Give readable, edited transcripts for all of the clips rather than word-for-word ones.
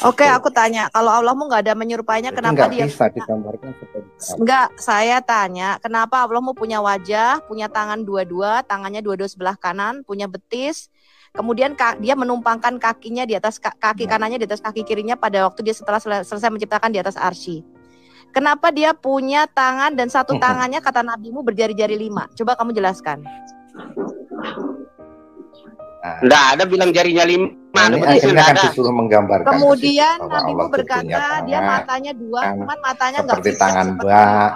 Oke, aku tanya, kalau Allahmu nggak ada menyerupainya, Jadi kenapa nggak dia bisa digambarkan seperti itu. Enggak, saya tanya, kenapa Allahmu punya wajah, punya tangan dua-dua, tangannya dua-dua sebelah kanan, punya betis, kemudian dia menumpangkan kakinya di atas kaki kanannya di atas kaki kirinya pada waktu dia setelah selesai menciptakan di atas arsy. Kenapa dia punya tangan dan satu tangannya kata nabimu berjari-jari 5? Coba kamu jelaskan. Enggak ada bilang jarinya 5. Ini akhirnya kan disuruh menggambarkan. Kemudian nabimu berkata dia matanya 2, cuman matanya nggak seperti tangan Mbak,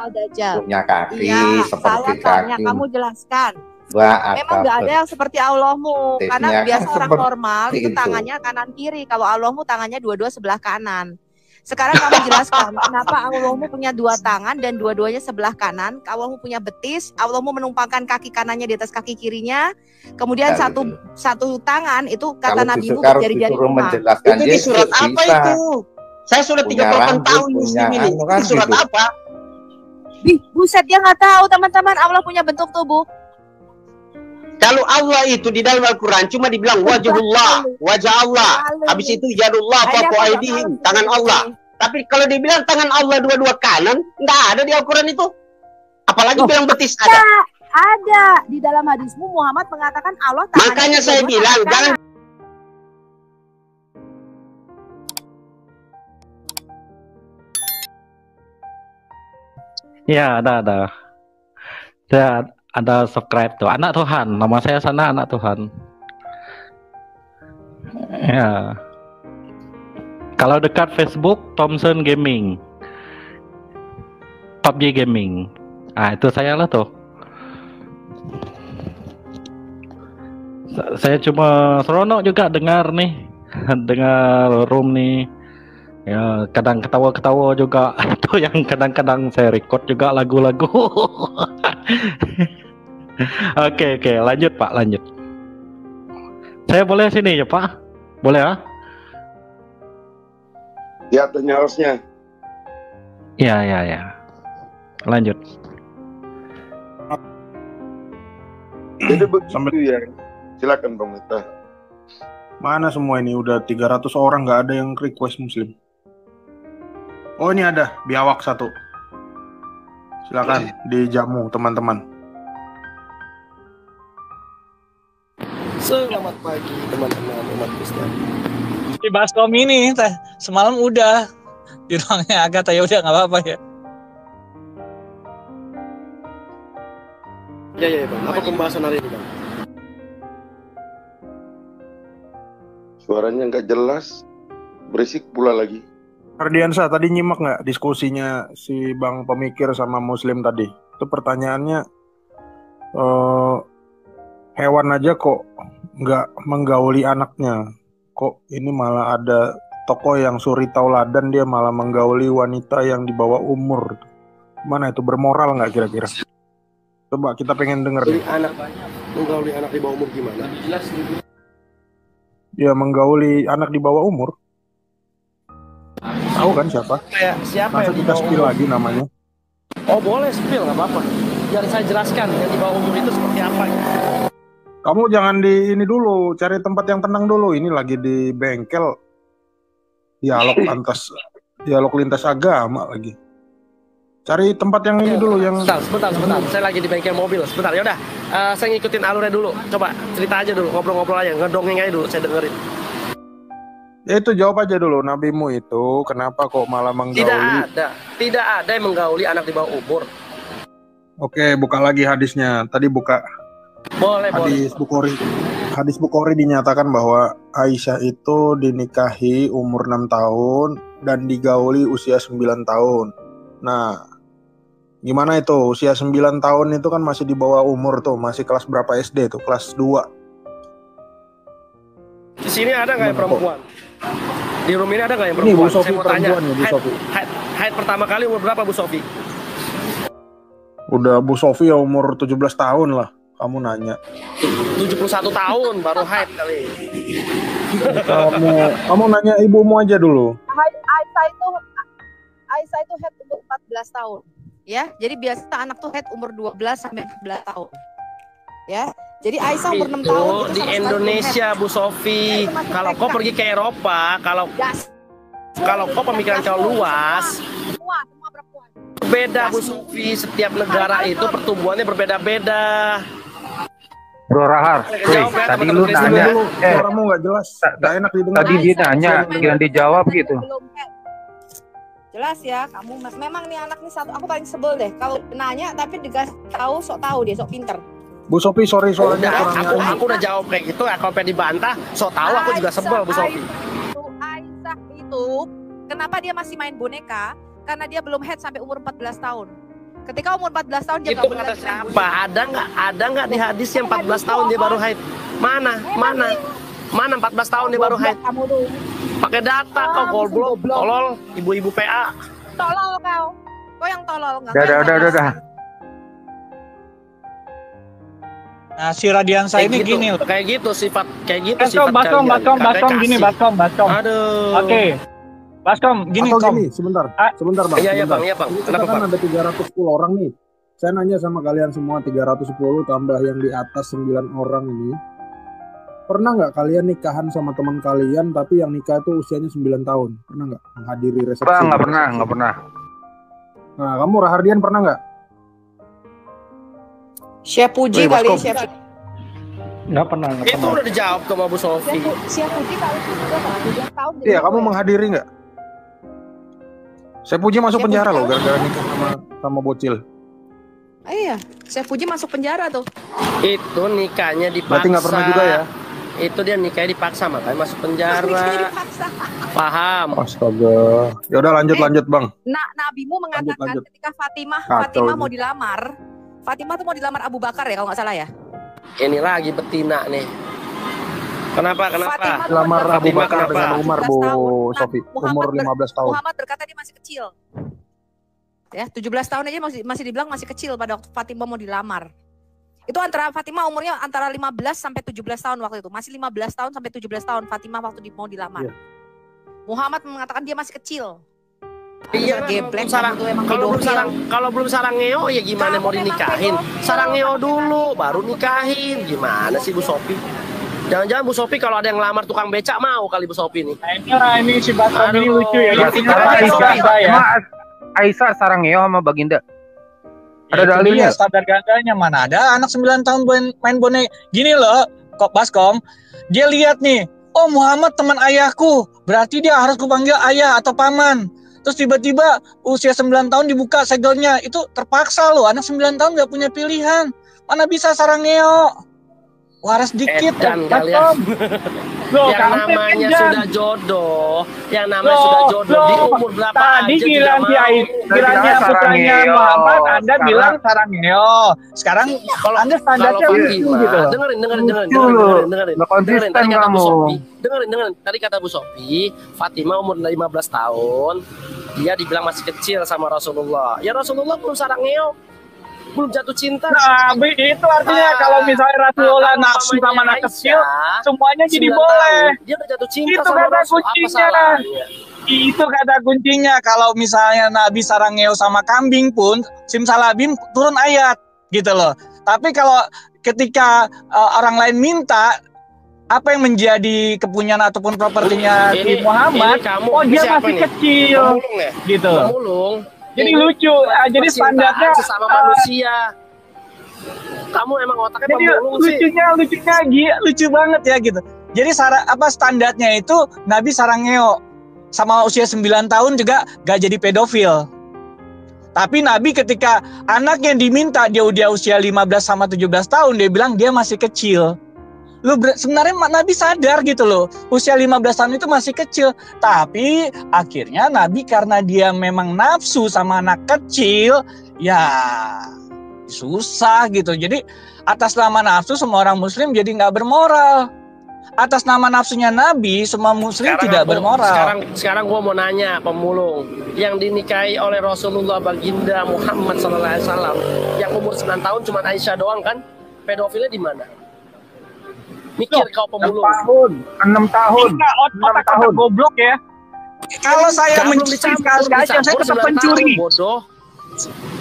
punya kaki iya, seperti saya tanya, kaki. kamu jelaskan. Mbak, memang nggak ada yang seperti Allahmu, karena biasa kan orang normal itu tangannya kanan kiri. Kalau Allahmu tangannya dua-dua sebelah kanan. Sekarang kamu jelaskan kenapa Allahmu punya 2 tangan dan dua-duanya sebelah kanan. Allahmu punya betis, Allahmu menumpangkan kaki kanannya di atas kaki kirinya. Kemudian satu tangan itu kata nabimu berjari-jari 5. Itu di surat apa itu? Saya sudah 38 tahun muslim ini. Itu di surat apa? Buset, dia nggak tahu teman-teman Allah punya bentuk tubuh. Kalau Allah itu di dalam Al-Quran cuma dibilang wajhullah, wajah Allah. Habis itu yadullah, fawqa aydihim, tangan Allah. Tapi kalau dibilang tangan Allah dua-dua kanan, nggak ada di Al-Quran itu. Apalagi bilang betis ada. Ada. Di dalam hadismu Muhammad mengatakan Allah tangannya. Makanya saya bilang jangan. Ya, ada. Saya ada subscribe tuh, anak Tuhan, nama saya sana anak Tuhan. Ya, kalau dekat Facebook Thompson Gaming, PUBG Gaming, itu saya lah tuh. Saya cuma seronok juga dengar nih, dengar room nih. Ya, kadang ketawa-ketawa juga. Itu yang kadang-kadang saya record juga lagu-lagu. Oke, lanjut Pak, lanjut. Saya boleh sini ya Pak? Boleh ya? Ya, tanya harusnya. Ya. Lanjut. Jadi begitu ya. Silakan Bang Meta. Mana semua ini? Udah 300 orang, nggak ada yang request muslim. Oh, ini ada biawak 1. Silakan dijamu teman-teman. Selamat pagi teman-teman umat Kristen. Di Baskom ini semalam udah di ruangnya Agatha, ya udah nggak apa-apa ya. Ya Bang. Apa pembahasan hari ini Bang? Suaranya nggak jelas, berisik pula lagi. Ardiansa, tadi nyimak nggak diskusinya si Bang Pemikir sama Muslim tadi? Itu pertanyaannya, hewan aja kok nggak menggauli anaknya. Kok ini malah ada tokoh yang suri tauladan, dia malah menggauli wanita yang di bawah umur. Mana itu, bermoral nggak kira-kira? Coba kita pengen denger. Menggauli anak di bawah umur gimana? Ya, menggauli anak di bawah umur. Tahu kan siapa? Siapa yang di kita bawah spill umur? lagi namanya. Oh boleh spill, nggak apa-apa. Biar saya jelaskan yang di bawah umur itu seperti apa. Kamu jangan di ini dulu, cari tempat yang tenang dulu. Ini lagi di bengkel. Dialog lintas agama lagi. Cari tempat yang ini dulu yang. Sebentar. Saya lagi di bengkel mobil. Sebentar, ya udah. Saya ngikutin alurnya dulu. Coba cerita aja dulu, ngobrol-ngobrol aja, ngedongeng aja dulu. Saya dengerin. Ya itu jawab aja dulu, nabimu itu kenapa kok malah menggauli? Tidak ada yang menggauli anak di bawah umur. Oke, buka lagi hadisnya. Tadi buka. Boleh. Hadis Bukhari dinyatakan bahwa Aisyah itu dinikahi umur 6 tahun dan digauli usia 9 tahun. Nah, gimana itu? Usia 9 tahun itu kan masih di bawah umur tuh, masih kelas berapa SD tuh? Kelas 2. Di sini ada nggak yang perempuan? Di room ini ada nggak yang perempuan? Ini Bu Sofi, saya mau tanya. Bu Sofi. Haid pertama kali umur berapa Bu Sofi? Udah Bu Sofi ya umur 17 tahun lah. Kamu nanya. 71 tahun baru haid kali. Kamu nanya ibumu aja dulu. Aisyah itu haid umur 14 tahun. Ya, jadi biasa anak tuh haid umur 12 sampai 14 tahun. Ya. Jadi Aisyah umur 6 tahun itu di Indonesia Bu Sofi. Kalau kau pergi ke Eropa, kalau kalau kau pemikiran kau luas, Semua perempuan. beda Bu Sofi, setiap negara itu pertumbuhannya berbeda-beda. Bro Rahar, Jawab ya, tadi teman-teman lu Kristen nanya, dulu. Suaramu nggak jelas, nggak enak didengar. tadi dia nanya, kira dijawab gitu. Belum head. Jelas ya, kamu memang nih anak nih satu, aku paling sebel deh kalau nanya tapi dikasih tahu sok tahu dia sok pinter. Bu Sofi, sorry suaranya Udah, kurang aku udah jawab kayak gitu, kalau pengen dibantah, so tahu aku juga sebel Bu Sofi. Aisyah itu kenapa dia masih main boneka? Karena dia belum head sampai umur 14 tahun. Ketika umur 14 tahun dia Itu nggak boleh kata main siapa? boneka. Ada nggak di hadis yang 14 tahun dia baru haid? Mana 14 tahun dia baru haid? Kamu tuh Pakai data kau goblok, tolol, ibu-ibu PA. tolol kau. Kau yang tolol nggak? Udah. Nah, si Radiansa ini gitu, gini loh. kayak gitu sifat Baskom, gini Baskom. Aduh. Oke. Baskom, gini Atau Kom. gini, sebentar bang. Iya sebentar. bang. Ini kita Kenapa kan bang? ada 310 orang nih. Saya nanya sama kalian semua 310 tambah yang di atas 9 orang ini. Pernah nggak kalian nikahan sama teman kalian tapi yang nikah itu usianya 9 tahun? Pernah nggak menghadiri resepsi? Bang, nggak pernah. Nah, kamu Rahardian pernah nggak? Chef Puji kali Baskom. Chef. Nggak pernah. Itu udah dijawab sama Bu Sofi. Chef Puji kalau sudah 17 tahun. Iya, kamu menghadiri nggak? Saya Puji masuk Saya penjara Puji loh gara-gara nikah sama bocil. Iya, Chef Puji masuk penjara tuh. Itu nikahnya dipaksa. Berarti nggak pernah juga ya? Itu dia nikahnya dipaksa makanya masuk penjara. Paham? Astaga. Ya udah lanjut bang. Nabimu mengatakan Lanjut. ketika Fatimah Kacau mau ini. dilamar. Fatimah tuh mau dilamar Abu Bakar ya kalau nggak salah ya. Ini lagi betina nih. Kenapa? Fatimah tuh Lamar mau Abu Fatimah Bakar kenapa? dengan Umar 17 Bu tahun. Sofi, umur 15 tahun. Muhammad berkata dia masih kecil. Ya, 17 tahun aja masih dibilang masih kecil pada waktu Fatimah mau dilamar. Itu antara Fatimah umurnya antara 15 sampai 17 tahun waktu itu. Masih 15 tahun sampai 17 tahun Fatimah waktu mau dilamar. Iya. Muhammad mengatakan dia masih kecil. Iya, Geblek kalau belum sarangeo ya gimana Kamu mau memang dinikahin? pedofil. Sarangeo dulu baru nikahin. Gimana sih Bu Sofi? Jangan-jangan Bu Sofi kalau ada yang lamar tukang becak mau kali Bu Sofi nih. Nah, ini si Baskom ini lucu ya. Aduh. Intinya Aisyah Sarangeo sama Baginda. Ada Ada dalilnya? Standar gandanya mana ada anak 9 tahun main bonek. Gini loh, kok Baskom. Dia lihat nih, oh Muhammad teman ayahku. Berarti dia harus kupanggil ayah atau paman. Terus tiba-tiba usia 9 tahun dibuka segelnya. Itu terpaksa loh, anak 9 tahun gak punya pilihan. Mana bisa Sarangeo? Waras dikit. Dan kalian. Loh, yang namanya sudah jodoh, di umur berapa tadi aja kiranya putranya Muhammad, Anda bilang Sarangeo. Sekarang kalau Anda standarnya lucu gitu. Dengerin. Konsisten Tadi kata Bu kamu. Sofi, dengerin. Tadi kata Bu Sofi, Fatimah umur 15 tahun, dia dibilang masih kecil sama Rasulullah. Ya Rasulullah belum Sarangeo, belum jatuh cinta. Nah, itu artinya kalau misalnya Rasulullah nafsu sama anak kecil, semuanya jadi boleh. Dia udah jatuh cinta Itu sama kata Rasul. Apa kuncinya. salahnya? Itu kata kuncinya. Kalau misalnya Nabi Sarangeo sama kambing pun, simsalabim turun ayat gitu loh. Tapi kalau ketika orang lain minta, apa yang menjadi kepunyaan ataupun propertinya si Muhammad, dia masih kecil, gitu. Pemulung. Jadi lucu, jadi standarnya sesama manusia. Kamu emang otaknya jadi pemulung sih. lucunya lucu banget ya gitu. Jadi standarnya itu Nabi Sarangeo sama usia 9 tahun juga gak jadi pedofil. Tapi Nabi ketika anaknya diminta dia usia 15 sama 17 tahun, dia bilang dia masih kecil. Sebenarnya Nabi sadar gitu loh, usia 15 tahun itu masih kecil. Tapi akhirnya Nabi karena dia memang nafsu sama anak kecil, ya susah gitu. Jadi atas nama nafsu semua orang muslim jadi nggak bermoral. Atas nama nafsunya Nabi semua muslim tidak bermoral. Sekarang gua mau nanya pemulung yang dinikahi oleh Rasulullah Baginda Muhammad SAW yang umur 9 tahun cuma Aisyah doang kan? Pedofilnya di mana? Mikir kau pemulung. 6 tahun. Otak goblok ya. Kalau saya mencuri sekali saya tetap pencuri. Bodoh.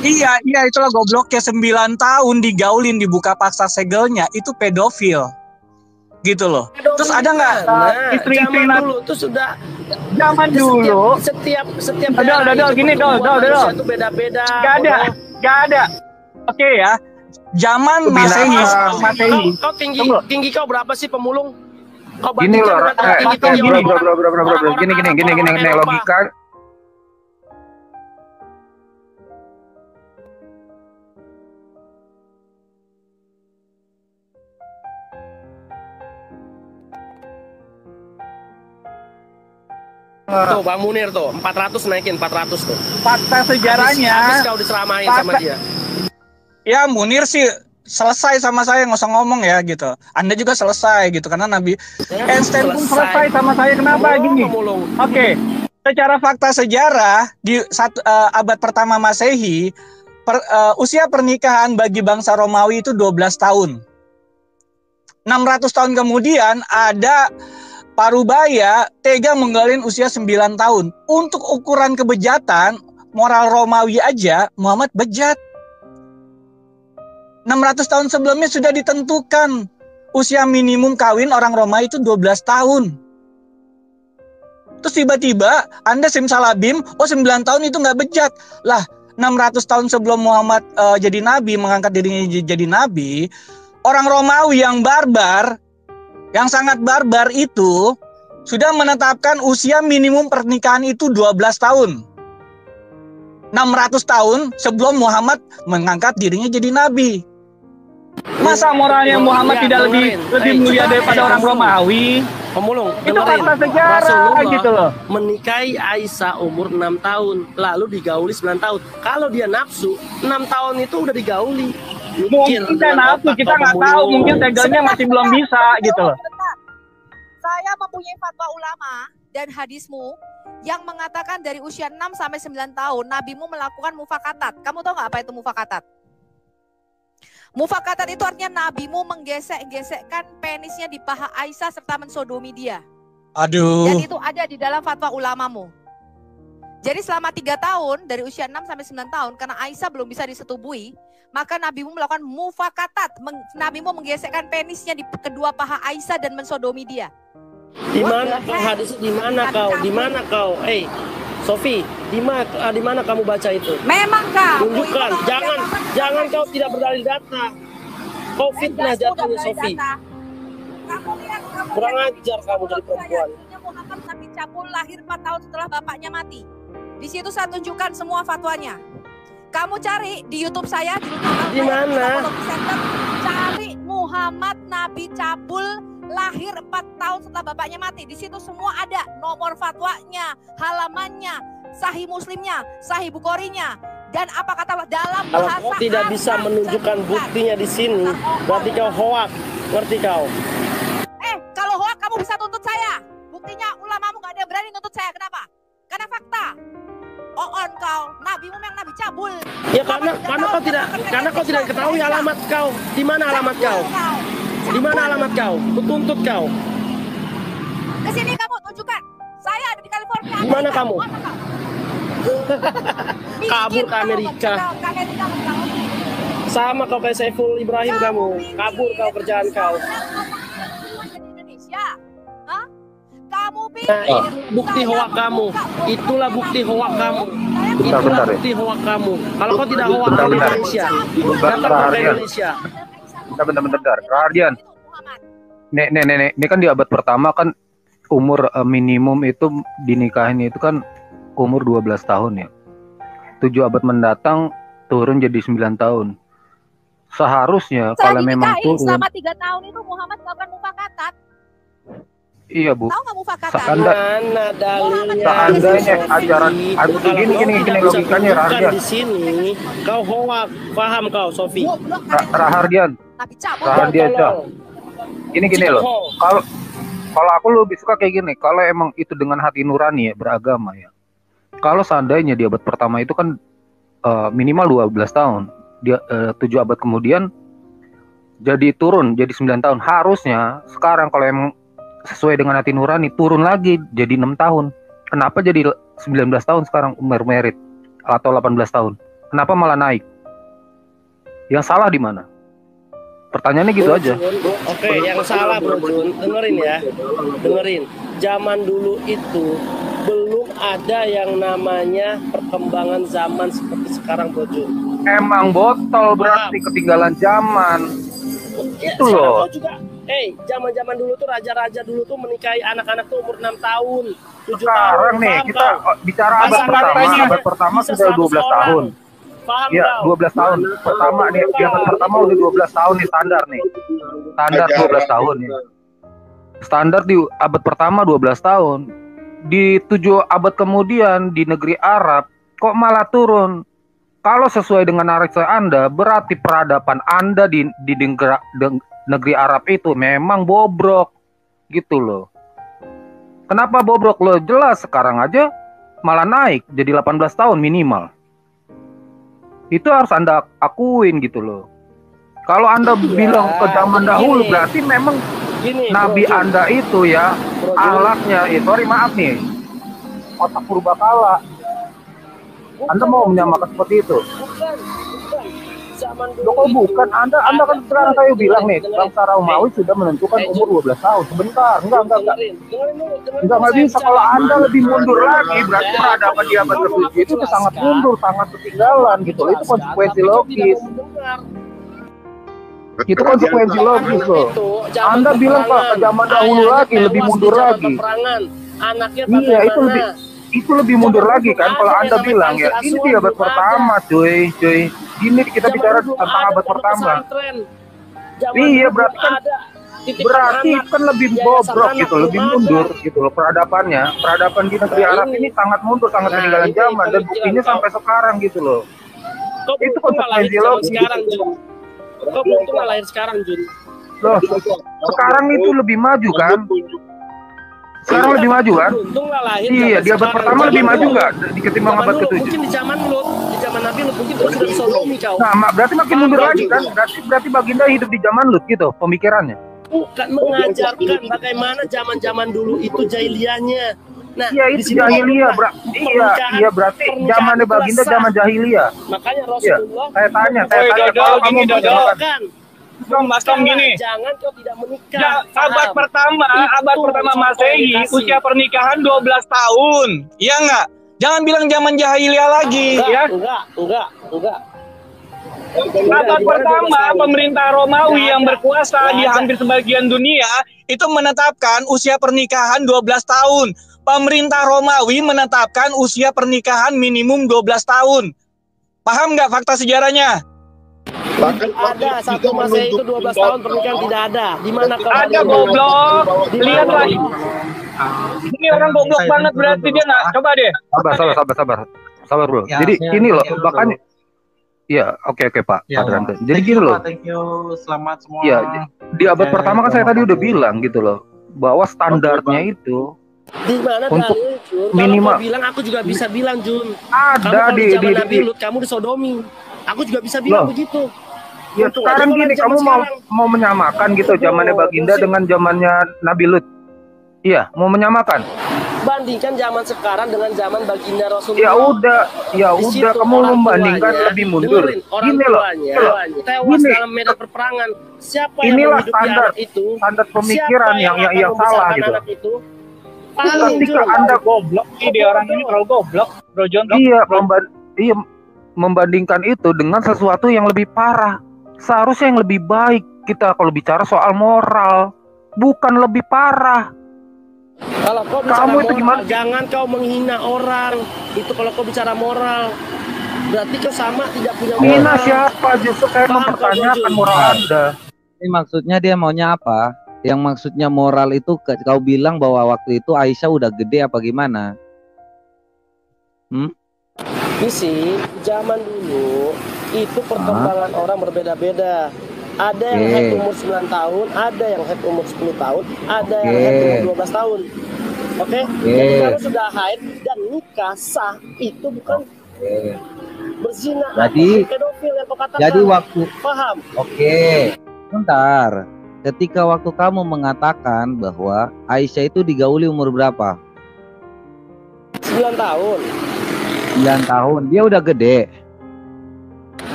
Iya, itulah gobloknya 9 tahun digaulin dibuka paksa segelnya itu pedofil. Gitu loh. Terus ada nggak istri-istri dulu tuh sudah zaman dulu setiap udah gini manusia itu beda-beda. Gak ada. Oke ya. Zaman Masehi. Kau tinggi kau berapa sih pemulung? Kau Gini loh, bro. Gini logika. Tuh Bang Munir tuh 400 naikin 400 tuh. Fakta sejarahnya. Habis kau diseramain sama dia. Ya Munir sih selesai sama saya, nggak usah ngomong ya gitu. Anda juga selesai gitu karena Nabi Einstein pun selesai sama saya. Kenapa gini? Oke. Secara fakta sejarah di abad pertama Masehi usia pernikahan bagi bangsa Romawi itu 12 tahun. 600 tahun kemudian ada Parubaya tega menggalin usia 9 tahun. Untuk ukuran kebejatan, moral Romawi aja, Muhammad bejat. 600 tahun sebelumnya sudah ditentukan usia minimum kawin orang Romawi itu 12 tahun. Terus tiba-tiba Anda simsalabim, 9 tahun itu nggak bejat. Lah, 600 tahun sebelum Muhammad jadi nabi, mengangkat dirinya jadi nabi, orang Romawi yang barbar, yang sangat barbar itu sudah menetapkan usia minimum pernikahan itu 12 tahun. 600 tahun sebelum Muhammad mengangkat dirinya jadi nabi. Masa moralnya Muhammad tidak lebih mulia daripada orang Romawi? Pemulung, itu fakta sejarah gitu loh. Menikahi Aisyah umur 6 tahun, lalu digauli 9 tahun. Kalau dia nafsu, 6 tahun itu udah digauli. Mungkin kita nafsu, kita nggak tahu, mungkin tegelnya masih belum bisa gitu loh. Saya mempunyai fatwa ulama dan hadismu yang mengatakan dari usia 6 sampai 9 tahun nabimu melakukan mufakatat. Kamu tahu nggak apa itu mufakatat? Mufakatat itu artinya nabimu menggesek-gesekkan penisnya di paha Aisyah serta mensodomi dia. Aduh. Dan itu ada di dalam fatwa ulamamu. Jadi selama 3 tahun dari usia 6 sampai 9 tahun karena Aisyah belum bisa disetubui, maka nabimu melakukan mufakatat. Nabimu menggesekkan penisnya di kedua paha Aisyah dan mensodomi dia. Di mana hadis? Di mana kau? Di mana kau? Sofi, di mana kamu baca itu? Memang kau. Tunjukkan. Jangan kau tidak berdalil data. Kau fitnah jatuhnya Sofi. Kurang ajar kamu dari perempuan. Muhammad Nabi Cabul lahir 4 tahun setelah bapaknya mati. Di situ saya tunjukkan semua fatwanya. Kamu cari di YouTube saya, di mana? Cari Muhammad Nabi Cabul lahir 4 tahun setelah bapaknya mati. Di situ semua ada nomor fatwanya, halamannya, Sahih Muslimnya, Sahih Bukharinya, dan apa kata dalam bahasa. Kalau kau tidak bisa menunjukkan buktinya di sini, berarti kau hoak. Ngerti kau? Kalau hoak kamu bisa tuntut saya. Buktinya ulamamu gak ada yang berani nuntut saya. Kenapa? Karena fakta. Kau, nabimu yang Nabi Cabul. Ya karena kau tidak ketahui alamat kau. Di mana alamat kau? Di mana alamat kau? Kutuntut kau. Kesini kamu tunjukkan. Saya ada di California. Di mana kamu? Kabur ke Amerika. Sama kau kayak Saiful Ibrahim kamu. Kabur kau kerjaan kau. Kamu bukti hoak kamu. Itulah bukti hoak kamu. Itulah bukti hoak kamu. Kalau kau tidak hoak ke Indonesia, datang ke Indonesia. Bentar. Radian. Nek, ini kan di abad pertama kan umur minimum itu dinikahin itu kan umur 12 tahun ya. 7 abad mendatang turun jadi 9 tahun. Seharusnya kalau memang turun selama 3 tahun itu Muhammad melakukan mufakatat. Iya Bu. Tahu nggak mufakatat? Mana dalilnya? Seandainya ajaran gini logikanya Radian. Di sini kau hoak, paham kau Sofi? Rahardian. Gini loh. Kalau aku lebih suka kayak gini. Kalau emang itu dengan hati nurani ya, beragama ya. Kalau seandainya di abad pertama itu kan minimal 12 tahun. Dia 7 abad kemudian jadi turun jadi 9 tahun. Harusnya sekarang kalau emang sesuai dengan hati nurani turun lagi jadi 6 tahun. Kenapa jadi 19 tahun sekarang umur merit atau 18 tahun? Kenapa malah naik? Yang salah di mana? Pertanyaannya gitu aja. Oke, yang salah Bro Jun, dengerin ya. Dengerin. zaman dulu itu belum ada yang namanya perkembangan zaman seperti sekarang, Bro Jun. Emang botol berarti ketinggalan zaman. Ya, Itu loh. juga, zaman-zaman dulu tuh raja-raja dulu tuh menikahi anak-anak tuh umur 6 tahun, 7 Sekarang tahun. nih kita bicara abad pertama sudah 12 tahun. Paham Ya, 12 tahun. Pertama nih, di abad pertama udah 12 tahun nih standar nih. Standar 12 tahun ya. Standar di abad pertama 12 tahun. Di 7 abad kemudian di negeri Arab kok malah turun. Kalau sesuai dengan analisa Anda, berarti peradaban Anda di negeri Arab itu memang bobrok gitu loh. Kenapa bobrok loh? Jelas sekarang aja malah naik jadi 18 tahun minimal. Itu harus Anda akuin gitu loh. Kalau Anda bilang ke zaman dahulu berarti memang Nabi Anda itu ya akhlaknya itu, maaf nih, otak purbakala. Anda mau menyamakan seperti itu? Bukan. Zaman dulu. Loh, bukan. Anda kan sekarang saya bilang nih, bangsa Romawi sudah menentukan umur 12 tahun. Sebentar, enggak. Enggak bisa. Kalau Anda lebih mundur lagi, berarti peradaban di abad ke-7 itu sangat mundur, sangat ketinggalan gitu. Itu konsekuensi logis. Itu konsekuensi logis loh. Anda bilang ke zaman dahulu lagi, lebih mundur lagi. Iya, itu lebih mundur lagi kan kalau Anda bilang ya. Ini di abad pertama, cuy. Ini kita bicara tentang abad pertama. Iya, berarti kan lebih bobrok gitu, lebih mundur gitu loh peradabannya. Peradaban di negeri Arab ini sangat mundur, sangat ketinggalan zaman dan buktinya sampai sekarang gitu loh. Itu konsekuensi logis. Kok untung lahir sekarang, Jun? Loh, sekarang itu lebih maju kan? Sekarang lebih maju kan? Iya, di abad pertama lebih maju nggak ketimbang abad ke-7? Mungkin di zaman Lut, di zaman Nabi Lut mungkin sudah disodomi kau. Nah, berarti makin mundur lagi kan? Berarti baginda hidup di zaman Lut gitu pemikirannya. Bukan mengajarkan bagaimana zaman-zaman dulu itu jahiliyahnya. Nah, iya itu jahiliyah, iya berarti zamannya baginda zaman jahiliyah. Makanya Rasulullah. Saya tanya kalau kamu menjelaskan. Mas Tom gini. Jangan kau tidak menikah. Abad pertama Masehi, usia pernikahan 12 tahun. Iya enggak? Jangan bilang zaman jahiliyah lagi, ya. Enggak. Abad pertama pemerintah Romawi yang berkuasa di hampir sebagian dunia itu menetapkan usia pernikahan 12 tahun. Pemerintah Romawi menetapkan usia pernikahan minimum 12 tahun. Paham nggak fakta sejarahnya? Ada satu Masehi itu 12 tahun pernikahan tidak ada. Di mana kau ada goblok? Lihat lagi. Ini orang goblok banget berarti dia nggak. Coba deh. Sabar bro. Jadi ini loh makanya. Iya, oke Pak. Jadi gini loh. Thank you, selamat semua. Iya, di abad pertama kan saya tadi udah bilang gitu loh, bahwa standarnya itu di mana untuk Jun? minimal. Kalau bilang aku juga bisa bilang Jun. Ada di Nabi Lut kamu disodomi. Aku juga bisa bilang begitu. Ya sekarang gini, kamu mau menyamakan gitu zamannya baginda dengan zamannya Nabi Lut. Iya, mau menyamakan. Bandingkan zaman sekarang dengan zaman baginda Rasulullah. Ya udah kamu membandingkan lebih mundur. Gini loh. Tewas dalam medan perperangan. Siapa inilah yang standar pemikiran yang salah gitu. Ketika Anda goblok, dia orang ini terlalu goblok, Bro John. Iya, membandingkan itu dengan sesuatu yang lebih parah. Seharusnya yang lebih baik kita kalau bicara soal moral, bukan lebih parah. Kalau kau bicara moral, jangan kau menghina orang. Itu kalau kau bicara moral, berarti kau sama tidak punya moral. Menghina siapa? Justru saya mempertanyakan moral Anda. Ini maksudnya dia maunya apa? Yang maksudnya moral itu kau bilang bahwa waktu itu Aisyah udah gede apa gimana? Ini sih zaman dulu itu perkembangan orang berbeda-beda. Ada yang head umur 9 tahun, ada yang head umur 10 tahun, ada yang head umur 12 tahun. Oke? Jadi kalau sudah haid dan nikah sah, itu bukan berzina jadi, atau pedofil yang kau katakan. Jadi waktu paham? Bentar. Ketika waktu kamu mengatakan bahwa Aisyah itu digauli umur berapa? 9 tahun. 9 tahun. Dia udah gede.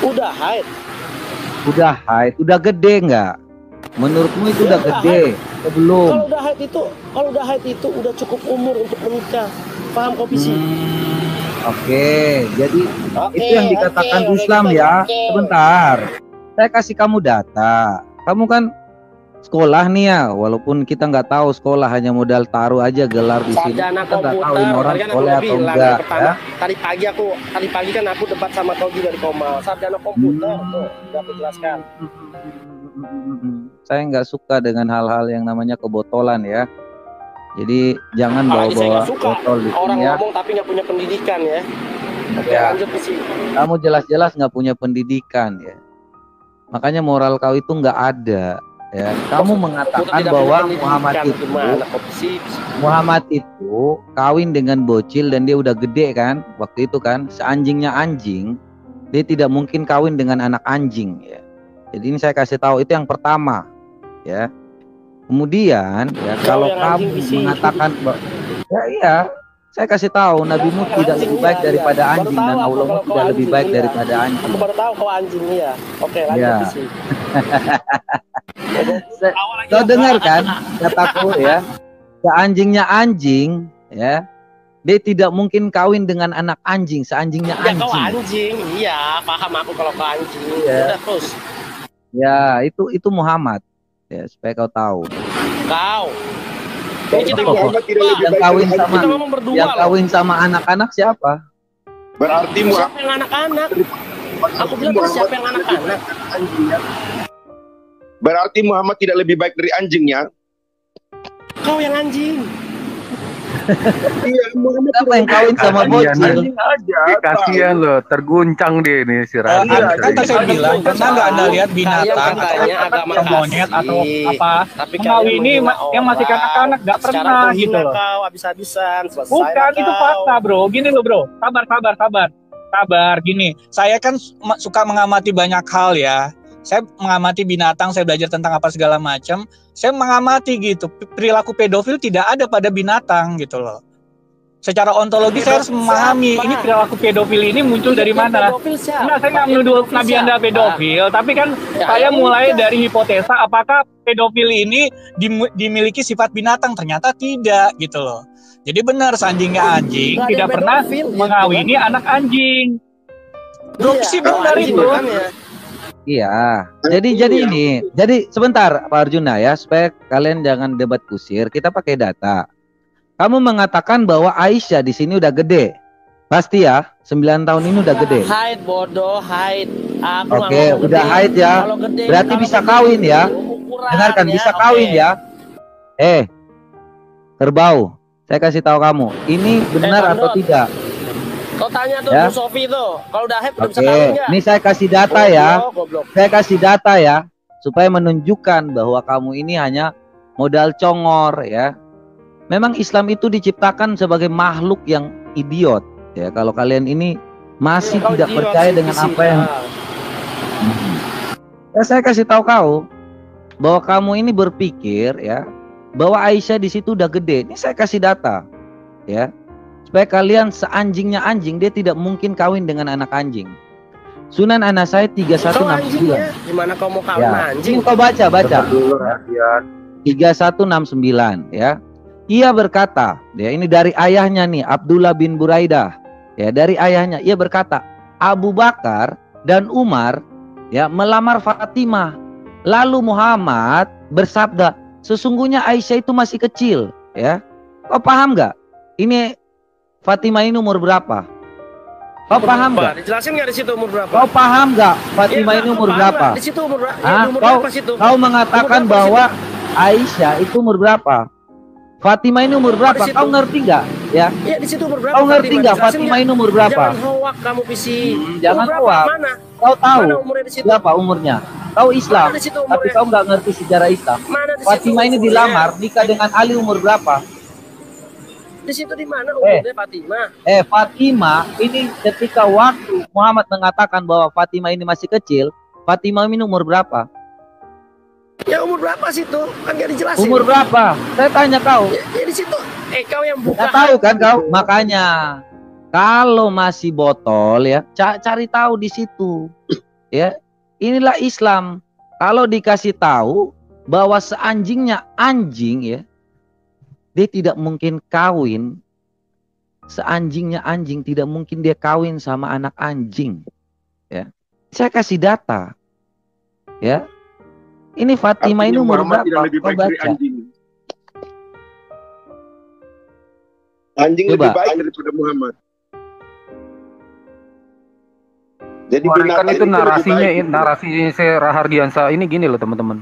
Udah haid. Udah gede nggak? Menurutmu itu udah gede atau belum? Kalau udah haid itu udah cukup umur untuk menikah. Paham kau Pisi? Oke, jadi itu yang dikatakan Islam ya. Sebentar, saya kasih kamu data. Kamu kan sekolah nih ya, walaupun kita nggak tahu sekolah, hanya modal taruh aja gelar di sini. Sarjana Kita nggak tahu ini komputer, orang tadi kan sekolah aku atau bilang enggak pertama, ya. tadi pagi kan aku debat sama kau juga di Komal. Sarjana komputer tuh, udah aku jelaskan. Saya nggak suka dengan hal-hal yang namanya kebotolan ya. Jadi jangan Apalagi saya bawa-bawa nggak suka botol di orang sini ya. ngomong tapi nggak punya pendidikan ya. Oke, Ya. lanjut Pisi. Kamu jelas-jelas nggak punya pendidikan ya. Makanya moral kau itu nggak ada ya. Kamu mengatakan bahwa Muhammad itu kawin dengan bocil dan dia udah gede kan waktu itu kan, seanjingnya anjing, dia tidak mungkin kawin dengan anak anjing ya. Jadi ini saya kasih tahu, itu yang pertama ya. Kemudian ya, kalau kamu mengatakan ya iya, saya kasih tahu Nabi Nuh tidak lebih baik daripada anjing dan Allah tidak lebih baik daripada anjing. Aku baru tahu kau anjing ya. Oke, lanjut Ya. Pisi. Kau dengar kan kataku ya, seanjingnya anjing ya, dia tidak mungkin kawin dengan anak anjing, seanjingnya Ya kau anjing. anjing, iya paham aku kalau kau anjing. Iya. Udah terus. Ya, itu Muhammad. Ya, supaya kau tahu. Kau. Ini kita Muhammad tidak lebih Yang baik kawin dari sama kita ngomong berdua yang loh. kawin sama anak-anak siapa? Berarti Siapa Muhammad yang anak-anak? Aku bilang terus siapa yang anak-anak? anjingnya. Berarti Muhammad tidak lebih baik dari anjingnya. Kau yang anjing. Iya, Muhammad Siapa yang kawin sama bocil? anjing aja. Kasihan loh, terguncang dia nih si Radhi. Kan tadi saya bilang, pernah nggak Anda lihat binatang katanya agama atau monyet kasih. atau apa Tapi mengawini yang masih kanak-kanak, nggak pernah gitu loh. Kau habis-habisan selesai. Bukan, itu fakta bro. Gini loh bro, sabar. Gini, saya kan suka mengamati banyak hal ya. Saya mengamati binatang, saya belajar tentang apa segala macam. Saya mengamati gitu, perilaku pedofil tidak ada pada binatang gitu loh. Secara ontologi saya harus memahami ini perilaku pedofil ini muncul dari mana. Nah, saya nggak menuduh Nabi Anda pedofil, tapi kan saya mulai dari hipotesa apakah pedofil ini dimiliki sifat binatang, ternyata tidak gitu loh. Jadi benar anjingnya anjing tidak pernah mengawini anak anjing. Adopsi benar itu. Iya. Jadi ini. Jadi sebentar Pak Arjuna ya, supaya kalian jangan debat kusir, kita pakai data. Kamu mengatakan bahwa Aisyah di sini udah gede. Pasti ya, 9 tahun ini udah gede. Haid bodoh, haid. Oke, udah haid ya. Berarti bisa kawin ya. Dengarkan, bisa kawin ya. Kerbau, saya kasih tahu kamu, ini benar atau tidak? Kau tanya tuh Ya. Bu Sofi tuh, kalau udah haid udah bisa Oke, kawin nggak? ini saya kasih data ya. Goblok. Saya kasih data ya, supaya menunjukkan bahwa kamu ini hanya modal congor ya. Memang Islam itu diciptakan sebagai makhluk yang idiot ya. Kalau kalian ini masih Kau tidak idiot percaya sih, dengan Pisi. apa yang ya, saya kasih tahu kau bahwa kamu ini berpikir ya bahwa Aisyah di situ udah gede. Ini saya kasih data ya. Supaya kalian seanjingnya anjing, dia tidak mungkin kawin dengan anak anjing. Sunan An-Nasai Kau anjing 3169. ya? Gimana kau mau kawin Ya, anjing? ini kau baca. 3169 ya. Ia berkata, ya ini dari ayahnya nih, Abdullah bin Buraidah. Ya, dari ayahnya ia berkata, Abu Bakar dan Umar ya melamar Fatimah. Lalu Muhammad bersabda, sesungguhnya Aisyah itu masih kecil, ya. Kau paham nggak? Ini Fatimah ini umur berapa? Kau paham nggak? Dijelasin nggak di situ umur berapa? Kau paham nggak Fatimah ini umur berapa? Di situ umur berapa? Hah? Umur Kau, berapa situ? kau mengatakan Umur berapa bahwa Aisyah itu umur berapa? Fatimah ini umur berapa? di situ. Kau ngerti nggak? Ya. Iya di situ umur berapa? Kau ngerti nggak Dijelasin Fatimah ini umur berapa? Jangan hoak kamu Pisi. Jangan Umur berapa? hoak. Mana? Kau tahu Mana umurnya di situ? berapa umurnya? Kau Islam, Mana di situ tapi umurnya? kau nggak ngerti sejarah Islam. Mana di situ Fatimah ini umurnya? dilamar nikah dengan Ali umur berapa? Di situ di mana umurnya Fatimah? Fatimah ini ketika waktu Muhammad mengatakan bahwa Fatimah ini masih kecil, Fatimah ini umur berapa? Ya umur berapa situ? Kan nggak dijelasin. Umur berapa? Saya tanya kau. Ya di situ. Kau yang buka. Nggak tahu kan kau? Makanya kalau masih botol ya, cari tahu di situ. Ya, inilah Islam. Kalau dikasih tahu, bahwa seanjingnya anjing ya, dia tidak mungkin kawin. Seanjingnya anjing tidak mungkin dia kawin sama anak anjing. Ya, saya kasih data. Ya, ini Fatimah ini umur berapa? Kau baca. Anjing lebih baik daripada Muhammad. Jadi kan itu narasinya saya Rahardiansa ini gini loh teman-teman.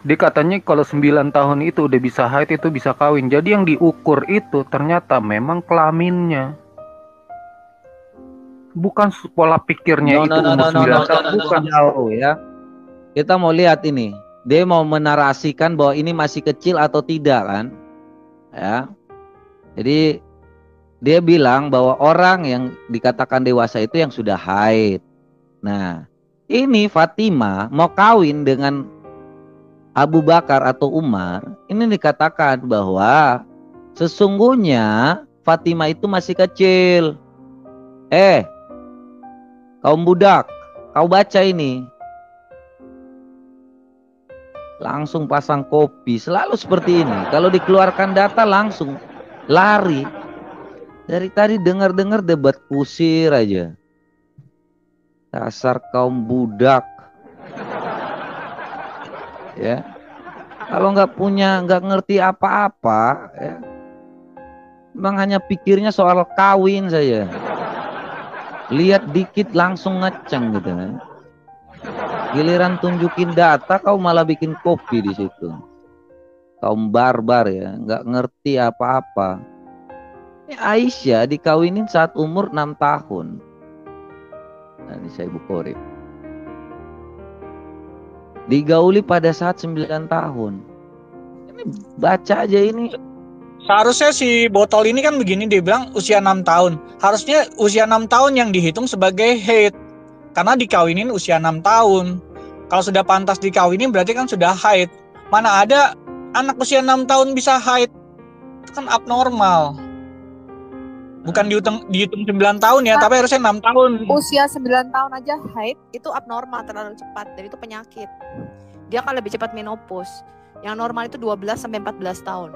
Dia katanya kalau 9 tahun itu udah bisa haid itu bisa kawin. Jadi yang diukur itu ternyata memang kelaminnya. Bukan pola pikirnya itu umur 9 tahun. Bukan jauh ya. Kita mau lihat ini. Dia mau menarasikan bahwa ini masih kecil atau tidak kan. Ya. Jadi dia bilang bahwa orang yang dikatakan dewasa itu yang sudah haid. Nah, ini Fatimah mau kawin dengan Abu Bakar atau Umar. Ini dikatakan bahwa sesungguhnya Fatimah itu masih kecil. Kaum budak, kau baca ini. Langsung pasang kopi, selalu seperti ini. Kalau dikeluarkan data langsung lari. Dari tadi dengar-dengar debat kusir aja. Dasar kaum budak. Ya. Kalau nggak ngerti apa-apa, ya. Memang hanya pikirnya soal kawin saja. Lihat dikit langsung ngeceng gitu kan. Giliran tunjukin data kau malah bikin kopi di situ. Kaum barbar ya, nggak ngerti apa-apa. Aisyah dikawinin saat umur 6 tahun. Nah, ini saya Bukhari. Digauli pada saat 9 tahun. Ini baca aja ini. Seharusnya si botol ini kan begini, dia bilang usia 6 tahun. Harusnya usia 6 tahun yang dihitung sebagai haid. Karena dikawinin usia 6 tahun. Kalau sudah pantas dikawinin berarti kan sudah haid. Mana ada anak usia 6 tahun bisa haid. Itu kan abnormal. Bukan dihitung 9 tahun ya, tapi harusnya 6 tahun. Usia 9 tahun aja haid itu abnormal, terlalu cepat. Dan itu penyakit. Dia akan lebih cepat menopause. Yang normal itu 12 sampai 14 tahun.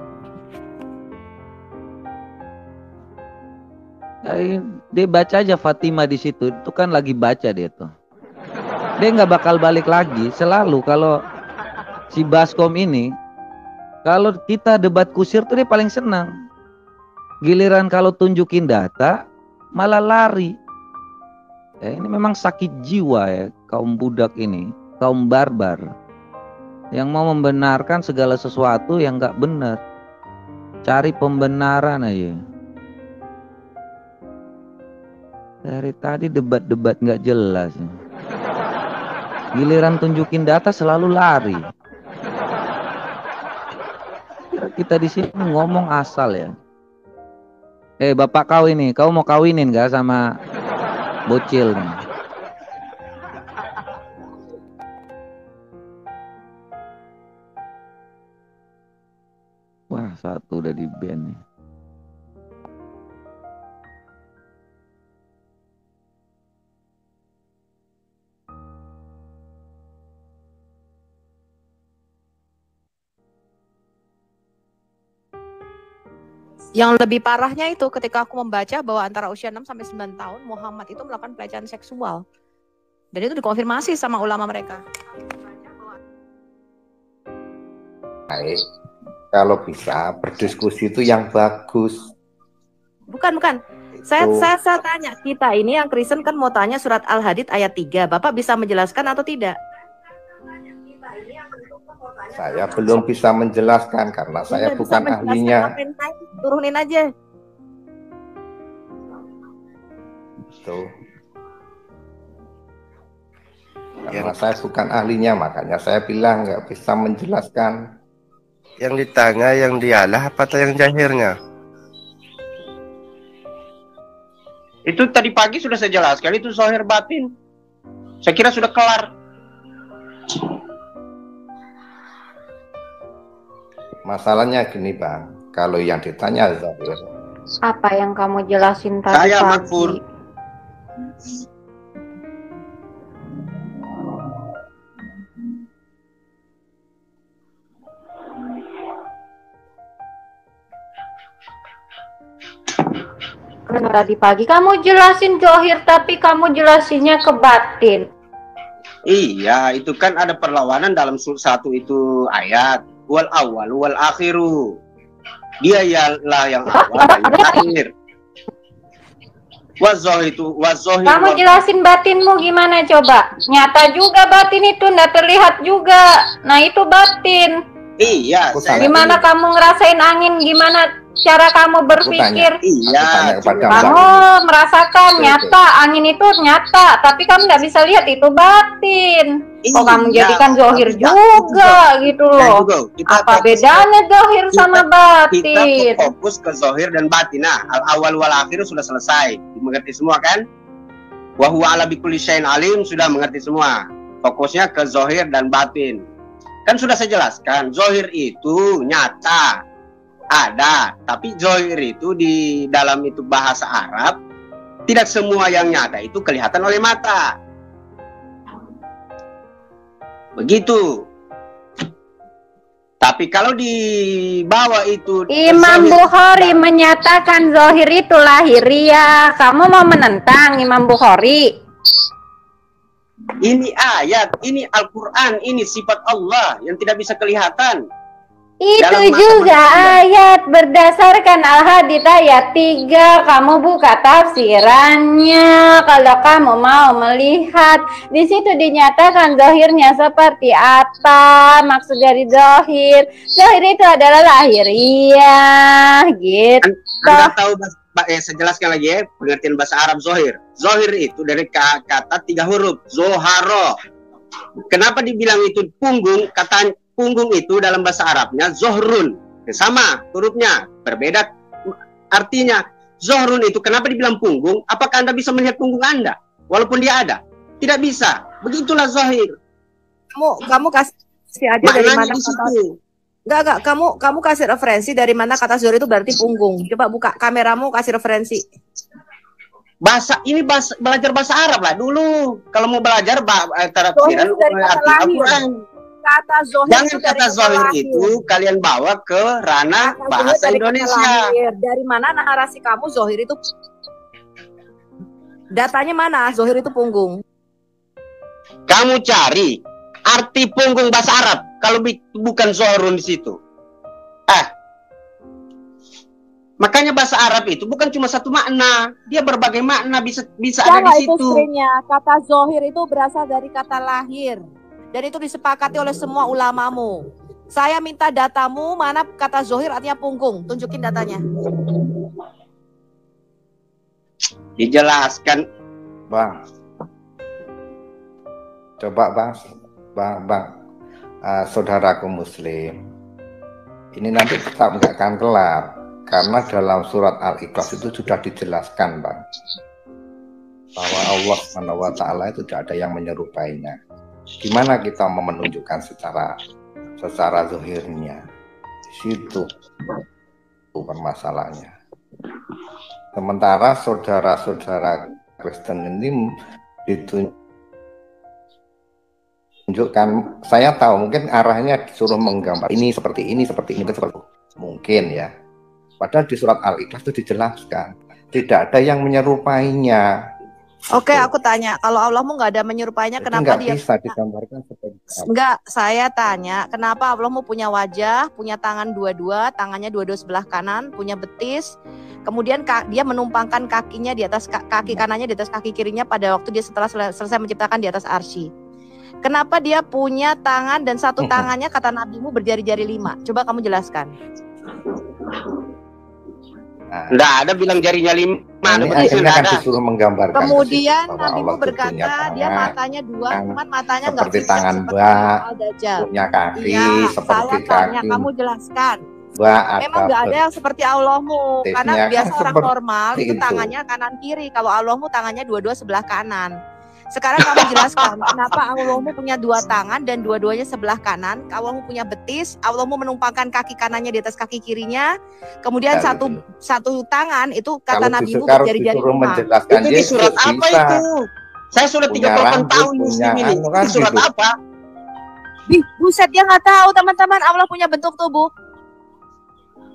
Dia baca aja Fatimah di situ. Itu kan lagi baca dia tuh. Dia nggak bakal balik lagi. Selalu kalau si Baskom ini, kalau kita debat kusir tuh dia paling senang. Giliran kalau tunjukin data malah lari. Ini memang sakit jiwa ya kaum budak ini, kaum barbar yang mau membenarkan segala sesuatu yang nggak benar. Cari pembenaran aja. Dari tadi debat-debat nggak jelas. Giliran tunjukin data selalu lari. Kita di sini ngomong asal ya. Bapak kau ini, kau mau kawinin gak sama bocil nih? Wah, satu udah di ban nih. Yang lebih parahnya itu ketika aku membaca bahwa antara usia 6 sampai 9 tahun Muhammad itu melakukan pelecehan seksual. Dan itu dikonfirmasi sama ulama mereka. Baik. Kalau bisa berdiskusi itu yang bagus. Bukan. Saya tanya, kita ini yang Kristen kan mau tanya surat Al-Hadid ayat 3. Bapak bisa menjelaskan atau tidak? Saya belum bisa menjelaskan karena saya bukan ahlinya. Turunin aja. Tuh. Karena saya bukan ahlinya, makanya saya bilang nggak bisa menjelaskan. Yang di tengah, yang dialah apa yang jahirnya? Itu tadi pagi sudah saya jelaskan, itu zahir batin. Saya kira sudah kelar. Masalahnya gini Bang, kalau yang ditanya zahir. Apa yang kamu jelasin tadi Saya pagi? Makfur. Tadi pagi kamu jelasin zohir, tapi kamu jelasinnya ke batin. Iya, itu kan ada perlawanan dalam satu itu ayat. Wal awal wal akhiru. Dia ialah yang awal dan yang akhir. Wazohir itu wazohir. Kamu jelasin batinmu gimana coba? Nyata juga batin itu, nggak terlihat juga. Nah itu batin. Iya. Gimana kamu ngerasain angin? Gimana cara kamu berpikir? Iya. Kamu merasakan nyata, angin itu nyata, tapi kamu nggak bisa lihat itu batin. Kok kamu jadikan zohir juga gitu loh? Apa bedanya zohir sama batin? Kita fokus ke zohir dan batin. Nah, al-awal wal akhir sudah selesai. Mengerti semua kan? Wa huwa ala bikulli syai'in alim, sudah mengerti semua. Fokusnya ke zohir dan batin. Kan sudah saya jelaskan, zohir itu nyata. Ada, tapi zohir itu di dalam itu bahasa Arab, tidak semua yang nyata itu kelihatan oleh mata. Begitu. Tapi kalau dibawa itu Imam Bukhari menyatakan zohir itu lahiriah. Kamu mau menentang Imam Bukhari? Ini ayat, ini Al-Quran, ini sifat Allah yang tidak bisa kelihatan. Itu juga ayat berdasarkan Al-Hadid ayat 3. Kamu buka tafsirannya kalau kamu mau melihat. Di situ dinyatakan zahirnya seperti apa. Maksud dari zahir. Zahir itu adalah lahiriah gitu. Anda tahu, saya jelaskan lagi ya, pengertian bahasa Arab zahir. Zahir itu dari kata 3 huruf, zoharo. Kenapa dibilang itu punggung? Kata punggung itu dalam bahasa Arabnya zohrun, sama hurufnya, berbeda artinya. Zohrun itu kenapa dibilang punggung? Apakah Anda bisa melihat punggung Anda walaupun dia ada? Tidak bisa. Begitulah zahir. Kamu kasih aja dari mana kata? Enggak, kamu kasih referensi dari mana kata zohir itu berarti punggung. Coba buka kameramu, kasih referensi. Belajar bahasa Arab lah dulu. Kalau mau belajar tafsiran arti Al-Quran. Kata zohir jangan kata zohir itu kalian bawa ke ranah bahasa Indonesia. Dari mana narasi kamu zohir itu? Datanya mana zohir itu punggung? Kamu cari arti punggung bahasa Arab kalau bukan zohrun di situ. Makanya bahasa Arab itu bukan cuma satu makna, dia berbagai makna bisa ada di situ. Kata zohir itu berasal dari kata lahir. Dan itu disepakati oleh semua ulamamu. Saya minta datamu, mana kata zohir artinya punggung. Tunjukin datanya. Dijelaskan. Bang. Coba bang. Saudaraku muslim. Ini nanti kita nggak akan kelar. Karena dalam surat Al-Ikhlas itu sudah dijelaskan, Bang. Bahwa Allah SWT itu tidak ada yang menyerupainya. Gimana kita mau menunjukkan secara zahirnya? Di situ permasalahannya. Sementara saudara-saudara Kristen ini ditunjukkan, saya tahu mungkin arahnya disuruh menggambar ini seperti ini mungkin ya. Padahal di surat Al-Ikhlas itu dijelaskan tidak ada yang menyerupainya. Oke, aku tanya, kalau Allahmu nggak ada menyerupainya, kenapa dia bisa digambarkan seperti itu? Enggak, saya tanya, kenapa Allahmu punya wajah, punya tangan dua-dua, tangannya dua-dua sebelah kanan, punya betis, kemudian dia menumpangkan kakinya di atas kaki kanannya di atas kaki kirinya pada waktu dia setelah selesai menciptakan di atas arsy. Kenapa dia punya tangan dan satu tangannya kata nabimu berjari-jari 5? Coba kamu jelaskan. Enggak ada bilang jarinya 5. Akhirnya kan disuruh menggambarkan. Kemudian nabimu berkata dia matanya 2, cuman matanya enggak seperti tangan Mbak, punya kaki seperti kaki. Kamu jelaskan. Memang enggak ada yang seperti Allahmu, karena biasa orang normal itu itu tangannya kanan kiri. Kalau Allahmu tangannya dua-dua sebelah kanan. Sekarang kamu jelaskan kenapa Allahmu punya 2 tangan dan dua-duanya sebelah kanan. Allahmu punya betis, Allahmu menumpangkan kaki kanannya di atas kaki kirinya. Kemudian satu tangan itu kata nabimu berjari-jari 5. Itu di surat apa itu? Saya sudah 38 tahun muslim ini. Itu surat apa? Buset, dia nggak tahu teman-teman Allah punya bentuk tubuh.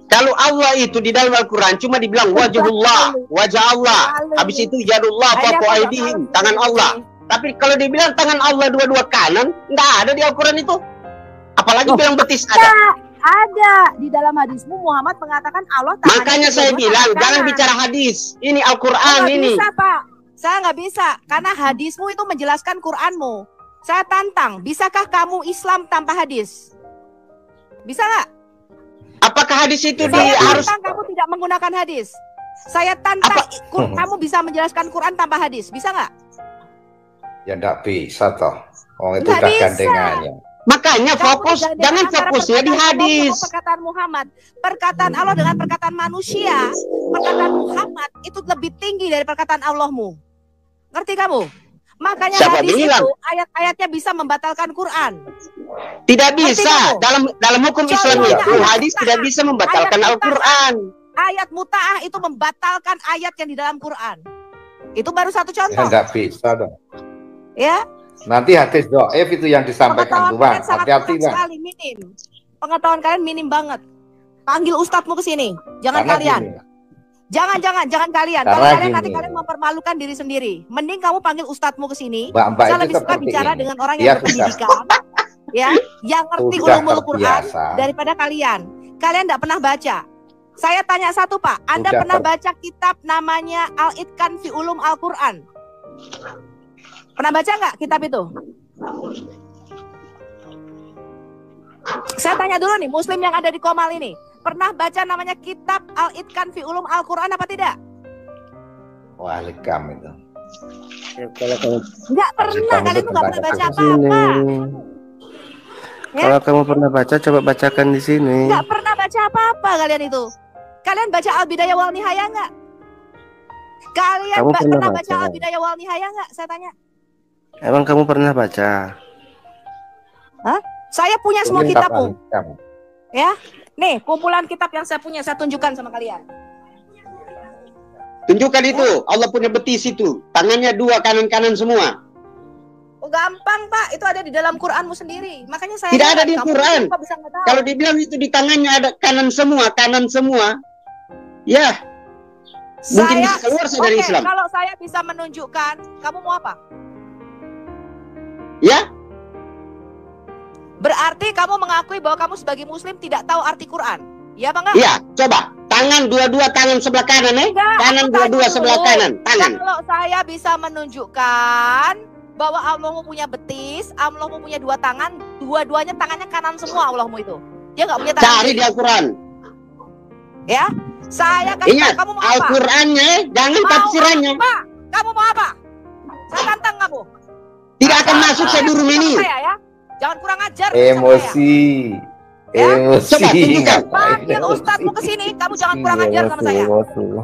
Kalau Allah itu di dalam Al-Quran cuma dibilang wajhullah, wajah Allah. Habis itu yadullah fawqa aydihim, tangan Allah. Tapi kalau dibilang tangan Allah dua-dua kanan, nggak ada di Al-Quran itu. Apalagi bilang betis ada. Ada di dalam hadismu Muhammad mengatakan Allah. Makanya saya bilang jangan bicara hadis. Ini Al-Quran ini. Bisa, Pak. Saya nggak bisa karena hadismu itu menjelaskan Quranmu. Saya tantang, bisakah kamu Islam tanpa hadis? Bisa nggak? Apakah hadis itu harus? Kamu tidak menggunakan hadis. Saya tantang, kamu bisa menjelaskan Quran tanpa hadis. Bisa nggak? Ya nggak bisa toh. Oh itu udah gandengannya. Makanya fokus, jangan fokusnya di hadis. Perkataan Muhammad, perkataan Allah dengan perkataan manusia, perkataan Muhammad itu lebih tinggi dari perkataan Allahmu. Ngerti kamu? Makanya siapa hadis bilang? Itu ayat-ayatnya bisa membatalkan Quran. Tidak bisa. Dalam hukum Islam itu hadis tidak bisa membatalkan Al-Quran. Ayat muta'ah itu membatalkan ayat yang di dalam Quran. Itu baru satu contoh. Ya nggak bisa dong. Ya. Nanti hadis do'if itu yang disampaikan Tuhan. Hati-hati Bang. Sekali minim. Pengetahuan kalian minim banget. Panggil ustadzmu ke sini. Jangan Karena kalian. Gini. Jangan kalian. Kalau kalian nanti kalian mempermalukan diri sendiri. Mending kamu panggil ustadzmu ke sini. Saya lebih suka bicara dengan orang yang berpendidikan. Ya, yang ngerti ulumul Quran daripada kalian. Kalian tidak pernah baca. Saya tanya satu Pak. Anda pernah baca kitab namanya Al-Itqan fi Ulum Al-Quran? Pernah baca nggak kitab itu? Saya tanya dulu nih, Muslim yang ada di Komal ini, pernah baca namanya kitab Al-Itqan fi Ulum Al-Quran apa tidak? Wah, lekam itu. Nggak pernah, kalian tuh nggak pernah baca apa-apa. Kalau kamu pernah baca, coba bacakan di sini. Nggak pernah baca apa-apa kalian itu. Kalian baca Al-Bidayah wal Nihayah nggak? Kalian pernah baca Al-Bidayah wal Nihayah nggak? Saya tanya. Emang kamu pernah baca? Hah? Saya punya semua kitabmu. Ya, nih kumpulan kitab yang saya punya, saya tunjukkan sama kalian. Tunjukkan itu, Allah punya betis itu, tangannya dua kanan-kanan semua. Oh gampang Pak, itu ada di dalam Quranmu sendiri. Makanya saya tidak ada di Quran. Kalau dibilang itu di tangannya ada kanan semua, ya. Mungkin bisa keluar dari Islam. Kalau saya bisa menunjukkan, kamu mau apa? Ya. Berarti kamu mengakui bahwa kamu sebagai Muslim tidak tahu arti Quran. Ya Bang? Iya, coba. Tangan dua-dua, tangan sebelah kanan kanan dua-dua sebelah kanan, tangan. Kalau saya bisa menunjukkan bahwa Allahmu punya betis, Allahmu punya dua tangan, dua-duanya tangannya kanan semua Allahmu itu. Dia nggak punya tangan. Cari di Al-Quran. Ya, saya kasih ingat, kamu mau apa? Al-Qurannya, jangan tafsirannya. Kamu mau apa? Saya tantang kamu. Tidak akan masuk sebelum ini. Ya. Jangan kurang ajar. Emosi. Emosi. Panggil ustadzmu ke sini. Kamu jangan kurang ajar sama saya.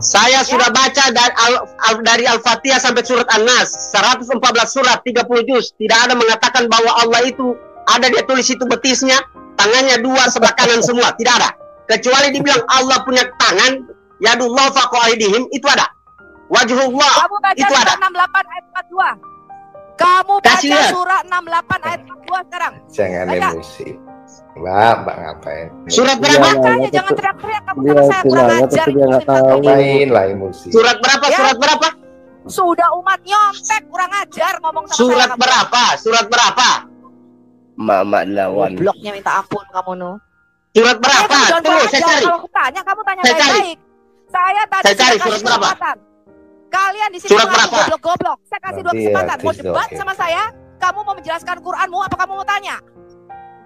Saya sudah baca dari Al-Fatihah sampai surat An-Nas, 114 surat, 30 juz. Tidak ada mengatakan bahwa Allah itu ada, dia tulis itu betisnya, tangannya dua sebelah kanan semua. Tidak ada. Kecuali dibilang Allah punya tangan, yadullah fawqa aydihim, itu ada. Wajhullah, itu ada. Kamu baca 68 ayat 42. Kamu baca surat 68 ayat 42 sekarang. Jangan emosi. Mbak ngapain? Surat berapa? Makanya jangan teriak-teriak kamu sama saya, kurang ajar. Main lah emosi. Surat berapa? Surat berapa? Sudah umat nyontek, kurang ajar ngomong sama surat saya. Berapa? Surat berapa? Mama lawan. Bloknya minta ampun kamu no. Surat berapa? Tunggu, saya cari. Kalau tanya, kamu tanya baik-baik. Saya tadi cari surat berapa? Kalian di sini goblok-goblok. Saya kasih dua kesempatan. Mau debat sama saya? Kamu mau menjelaskan Quranmu apa kamu mau tanya?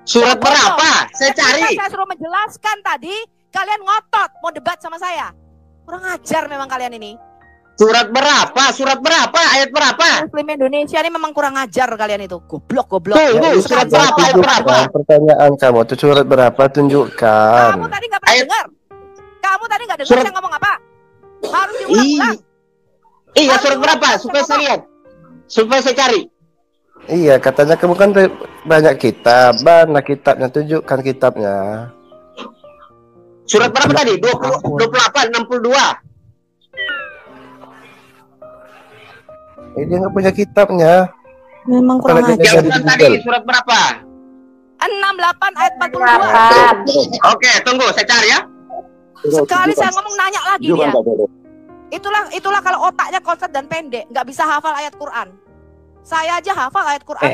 Surat berapa? Saya cari. Saya suruh menjelaskan tadi, kalian ngotot mau debat sama saya. Kurang ajar memang kalian ini. Surat berapa? Surat berapa? Ayat berapa? Muslim Indonesia ini memang kurang ajar kalian itu. Goblok. Tunggu, surat berapa? Ayat berapa? Pertanyaan kamu itu surat berapa? Tunjukkan. Kamu tadi nggak pernah dengar. Kamu tadi nggak dengar saya ngomong apa? Harus diulang-ulang. Iya, surat berapa? Supaya saya lihat. Supaya saya cari. Iya, katanya kamu kan banyak kitab. Mana kitabnya? Tunjukkan kitabnya. Surat berapa tadi? 28, 62. Dia nggak punya kitabnya. Memang kurang ajar. Tadi surat berapa? 68 ayat 42. Oke, tunggu, saya cari ya. Sekali saya ngomong nanya lagi dia. Itulah kalau otaknya konsep dan pendek, nggak bisa hafal ayat Quran. Saya aja hafal ayat Quran.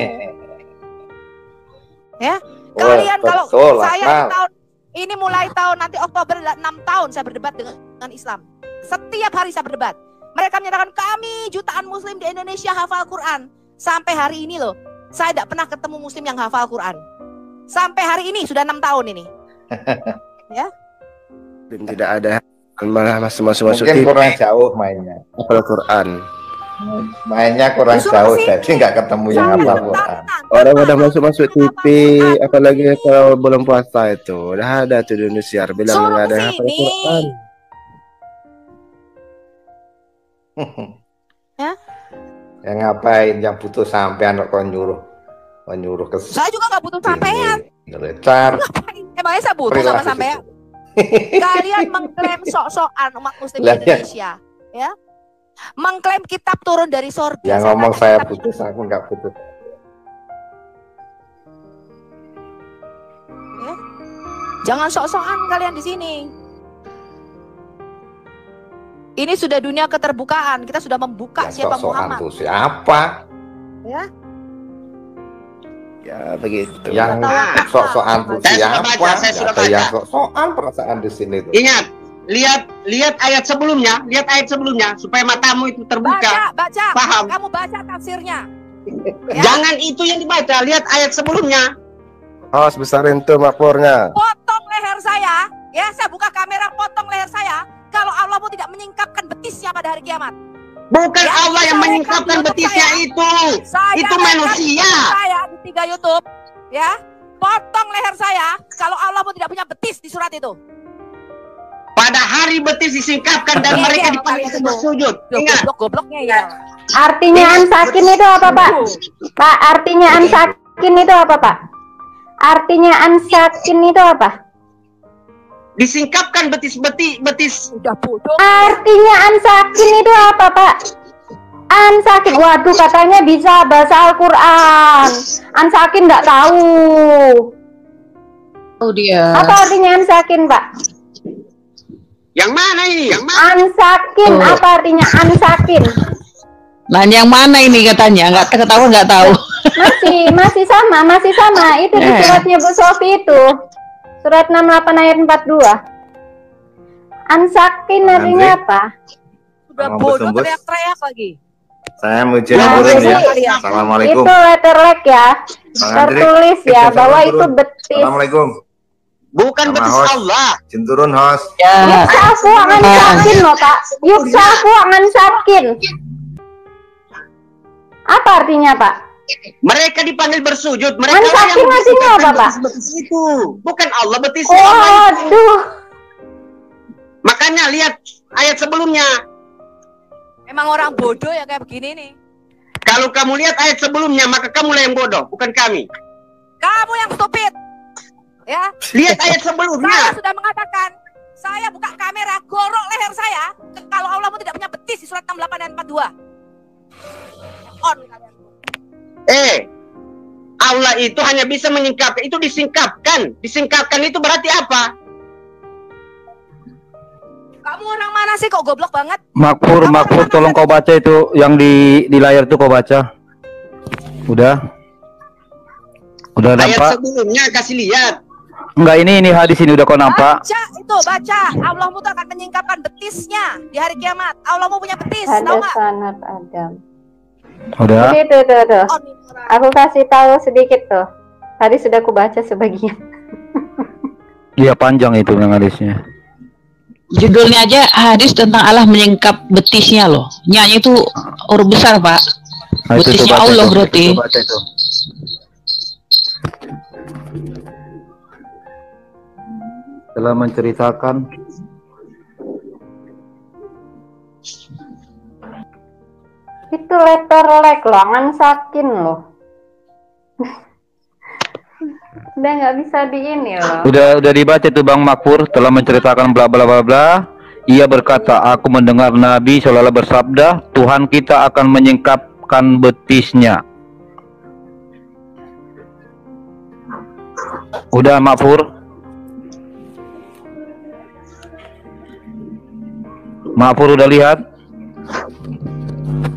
Ya, kalian kalau saya tahun ini mulai tahun nanti Oktober 6 tahun saya berdebat dengan Islam. Setiap hari saya berdebat. Mereka menyatakan kami jutaan Muslim di Indonesia hafal Quran. Sampai hari ini loh, saya tidak pernah ketemu Muslim yang hafal Quran. Sampai hari ini sudah 6 tahun ini. Ya. Tidak ada, malah masuk mungkin kurang jauh mainnya. hafal Quran. Mainnya kurang jauh, jadi nggak ketemu yang hafal Quran. Orang udah masuk TV, apalagi kalau belum puasa itu, udah ada tuh di Indonesia bilang nggak ada hafal Quran. Ya? Yang ngapain? Yang butuh sampean kok nyuruh ke. Saya juga nggak butuh sampean. Ngerecar. Emangnya saya butuh sama sampean? Kalian mengklaim sok-sokan umat Muslim di Indonesia, ya? Mengklaim kitab turun dari sorga. Yang ngomong saya putus, aku nggak putus. Ya? Jangan sok-sokan kalian di sini. Ini sudah dunia keterbukaan. Kita sudah membuka siapa Muhammad. Itu siapa? Ya. Ya begitu. Yang sok-sokan itu siapa? Ada yang sok-sokan perasaan di sini. Ingat, lihat ayat sebelumnya, supaya matamu itu terbuka. Baca. Paham? Kamu baca tafsirnya. Ya? Jangan itu yang dibaca, lihat ayat sebelumnya. Besarin tuh makmurnya. Potong leher saya, ya saya buka kamera, potong leher saya. Kalau Allah mau tidak menyingkapkan betisnya pada hari kiamat. Bukan ya, Allah yang menyingkapkan betisnya itu manusia. Saya di 3 YouTube, ya potong leher saya. Kalau Allah mau tidak punya betis di surat itu. Pada hari betis disingkapkan dan mereka dipanggil bersujud. Ingat. Gobloknya ya. Artinya ansakin itu apa, Pak? Pak, artinya ansakin itu apa, Pak? Artinya ansakin itu apa? Disingkapkan betis. Udah bodoh. Artinya ansakin itu apa, Pak? Ansakin, waduh katanya bisa bahasa Al-Quran. Ansakin nggak tahu. Oh dia. Apa artinya ansakin, Pak? Yang mana ini? Ansakin, apa artinya ansakin? Nah, yang mana ini katanya? Nggak tahu. Masih sama. Itu di suratnya Bu Sofi itu. Surat 68 ayat 42. Ansakin artinya apa? Sudah bodoh teriak-teriak lagi. Saya mau turun ya. Assalamualaikum. Itu letterlek ya. Tertulis ya bahwa itu betis. Assalamualaikum. Bukan betis Allah. Turun host. Yuksafu ansakin loh, Pak. Yuksafu ansakin. Apa artinya, Pak? Mereka dipanggil bersujud. Mereka ansakin artinya apa, Pak? Betis itu. Bukan Allah betis. Waduh. Makanya lihat ayat sebelumnya. Emang orang bodoh ya kayak begini nih. Kalau kamu lihat ayat sebelumnya, maka kamulah yang bodoh, bukan kami. Kamu yang stupid. Ya. Lihat ayat sebelumnya. Saya sudah mengatakan, saya buka kamera, gorok leher saya. Kalau Allah tidak punya betis di surat 68 dan 42. On kalian. Allah itu hanya bisa menyingkapkan. Itu disingkapkan. Disingkapkan itu berarti apa? Kamu orang mana sih kok goblok banget? Makfur, tolong kau baca itu yang di layar itu kau baca. Udah ayat nampak? Sebelumnya kasih lihat. Enggak, ini hadis ini udah kau nampak? Baca. Allah mu akan menyingkapkan betisnya di hari kiamat. Allah mu punya betis, tahu nggak? Sanad Adam. Udah. Tuh. Aku kasih tahu sedikit tuh. Tadi sudah aku baca sebagian. Iya, panjang itu yang hadisnya. Judulnya aja hadis tentang Allah menyingkap betisnya loh. Nyanyi itu huruf besar, Pak. Betisnya Allah berarti. Telah menceritakan itu letterlek loh, ansakin loh. Udah nggak bisa di ini loh. Udah dibaca tuh Bang Makfur, telah menceritakan bla bla bla bla. Ia berkata, aku mendengar Nabi SAW bersabda, Tuhan kita akan menyingkapkan betisnya. Udah Makfur. Ma'fur udah lihat?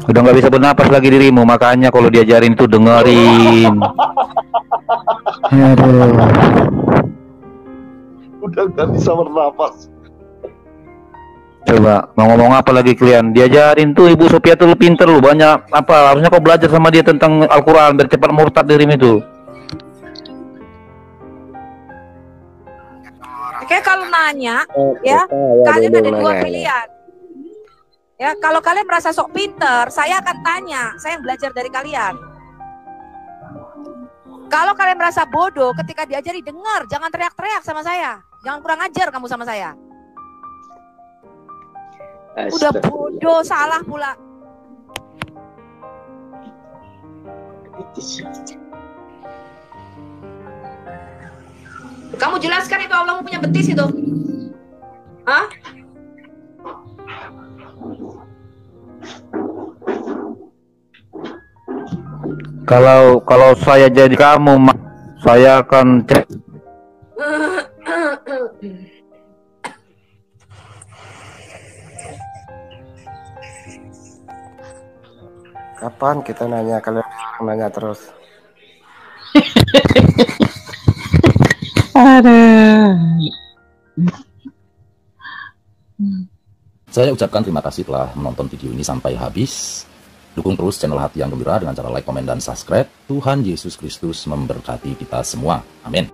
Udah nggak bisa bernapas lagi dirimu, makanya kalau diajarin itu dengerin. Aduh. Udah nggak bisa bernapas. Coba mau ngomong apa lagi kalian? Diajarin tuh Ibu Sophia tuh lu pinter lu, banyak apa? Harusnya kau belajar sama dia tentang Al-Quran biar cepat murtad dirimu itu. Oke, kalau nanya, ya, kalian ada dua pilihan. Ya, kalau kalian merasa sok pinter, saya akan tanya, saya yang belajar dari kalian. Kalau kalian merasa bodoh, ketika diajari dengar, jangan teriak-teriak sama saya, jangan kurang ajar kamu sama saya. Udah bodoh, salah pula. Kamu jelaskan itu Allah punya betis itu. Hah? Kalau saya jadi kamu, saya akan cek. Kapan kita nanya, kalian nanya terus. Saya ucapkan terima kasih telah menonton video ini sampai habis. Dukung terus channel Hati yang Gembira dengan cara like, komen, dan subscribe. Tuhan Yesus Kristus memberkati kita semua. Amin.